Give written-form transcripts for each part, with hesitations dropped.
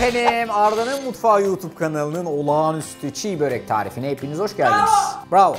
Efendim, Arda'nın Mutfağı YouTube kanalının olağanüstü çiğ börek tarifine hepiniz hoş geldiniz. Bravo.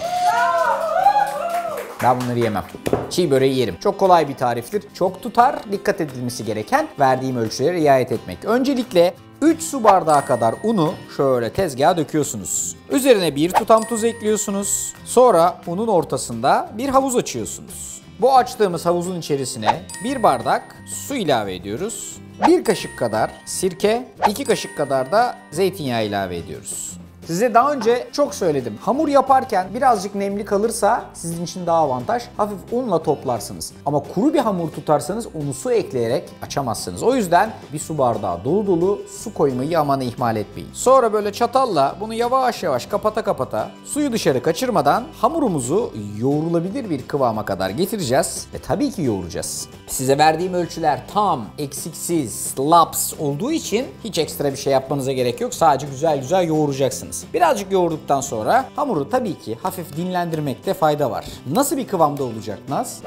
Ben bunları yemem. Çiğ böreği yerim. Çok kolay bir tariftir. Çok tutar. Dikkat edilmesi gereken verdiğim ölçülere riayet etmek. Öncelikle 3 su bardağı kadar unu şöyle tezgaha döküyorsunuz. Üzerine bir tutam tuz ekliyorsunuz. Sonra unun ortasında bir havuz açıyorsunuz. Bu açtığımız havuzun içerisine 1 bardak su ilave ediyoruz. 1 kaşık kadar sirke, 2 kaşık kadar da zeytinyağı ilave ediyoruz. Size daha önce çok söyledim. Hamur yaparken birazcık nemli kalırsa sizin için daha avantaj. Hafif unla toplarsınız. Ama kuru bir hamur tutarsanız unu su ekleyerek açamazsınız. O yüzden bir su bardağı dolu dolu su koymayı aman ihmal etmeyin. Sonra böyle çatalla bunu yavaş yavaş kapata kapata suyu dışarı kaçırmadan hamurumuzu yoğrulabilir bir kıvama kadar getireceğiz. Ve tabii ki yoğuracağız. Size verdiğim ölçüler tam, eksiksiz, laps olduğu için hiç ekstra bir şey yapmanıza gerek yok. Sadece güzel güzel yoğuracaksınız. Birazcık yoğurduktan sonra hamuru tabii ki hafif dinlendirmekte fayda var. Nasıl bir kıvamda olacak Naz?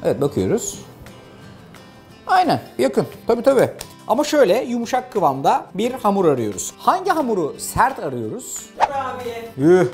Evet, bakıyoruz. Aynen, yakın. Tabii. Ama şöyle yumuşak kıvamda bir hamur arıyoruz. Hangi hamuru sert arıyoruz? Kurabiye.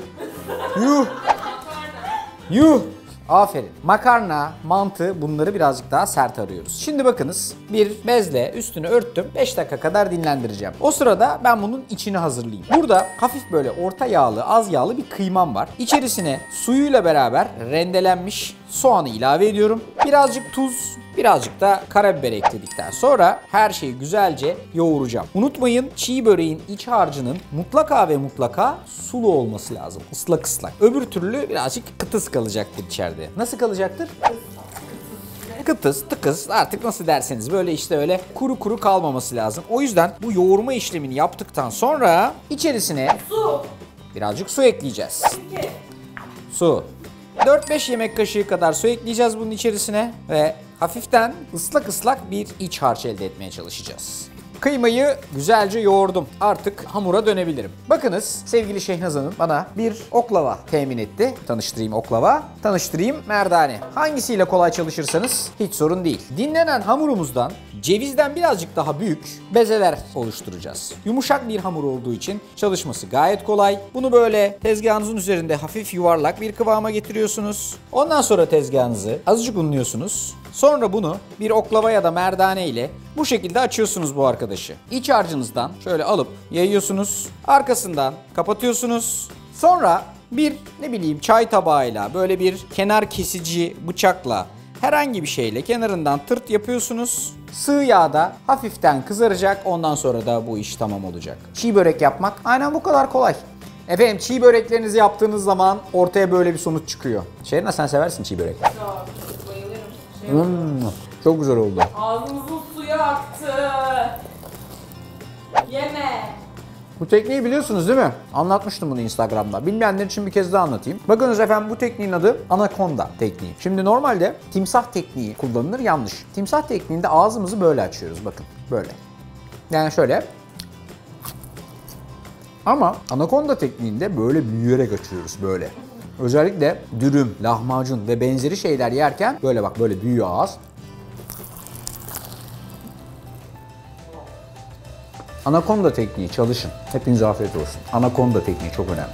Yuh. Aferin. Makarna, mantı, bunları birazcık daha sert arıyoruz. Şimdi bakınız, bir bezle üstünü örttüm. 5 dakika kadar dinlendireceğim. O sırada ben bunun içini hazırlayayım. Burada hafif böyle orta yağlı, az yağlı bir kıymam var. İçerisine suyuyla beraber rendelenmiş soğanı ilave ediyorum. Birazcık tuz, birazcık da karabiber ekledikten sonra her şeyi güzelce yoğuracağım. Unutmayın, çiğ böreğin iç harcının mutlaka ve mutlaka sulu olması lazım. Islak ıslak. Öbür türlü birazcık kıtıs kalacaktır içeride. Nasıl kalacaktır? Kıtıs, tıkız, artık nasıl derseniz, böyle işte öyle kuru kuru kalmaması lazım. O yüzden bu yoğurma işlemini yaptıktan sonra içerisine birazcık su ekleyeceğiz. Su. 4-5 yemek kaşığı kadar su ekleyeceğiz bunun içerisine ve hafiften ıslak bir iç harç elde etmeye çalışacağız. Kıymayı güzelce yoğurdum. Artık hamura dönebilirim. Bakınız, sevgili Şehnaz Hanım bana bir oklava temin etti. Tanıştırayım oklava, tanıştırayım merdane. Hangisiyle kolay çalışırsanız hiç sorun değil. Dinlenen hamurumuzdan cevizden birazcık daha büyük bezeler oluşturacağız. Yumuşak bir hamur olduğu için çalışması gayet kolay. Bunu böyle tezgahınızın üzerinde hafif yuvarlak bir kıvama getiriyorsunuz. Ondan sonra tezgahınızı azıcık unluyorsunuz. Sonra bunu bir oklava ya da merdane ile bu şekilde açıyorsunuz bu arkadaşı. İç harcınızdan şöyle alıp yayıyorsunuz. Arkasından kapatıyorsunuz. Sonra bir çay tabağıyla, böyle bir kenar kesici bıçakla, herhangi bir şeyle kenarından tırt yapıyorsunuz. Sığ yağda hafiften kızaracak. Ondan sonra da bu iş tamam olacak. Çiğ börek yapmak aynen bu kadar kolay. Efendim, çiğ böreklerinizi yaptığınız zaman ortaya böyle bir sonuç çıkıyor. Şerina, sen seversin çiğ börek. Çok, bayılırım. Çok güzel oldu. Ağzımızın suyu aktı. Yeme. Bu tekniği biliyorsunuz değil mi? Anlatmıştım bunu Instagram'da. Bilmeyenler için bir kez daha anlatayım. Bakınız efendim, bu tekniğin adı anakonda tekniği. Şimdi normalde timsah tekniği kullanılır, yanlış. Timsah tekniğinde ağzımızı böyle açıyoruz, bakın. Böyle. Yani şöyle. Ama anakonda tekniğinde böyle büyüyerek açıyoruz, böyle. Özellikle dürüm, lahmacun ve benzeri şeyler yerken böyle bak, böyle büyüyor ağız. Anakonda tekniği çalışın. Hepinize afiyet olsun. Anakonda tekniği çok önemli.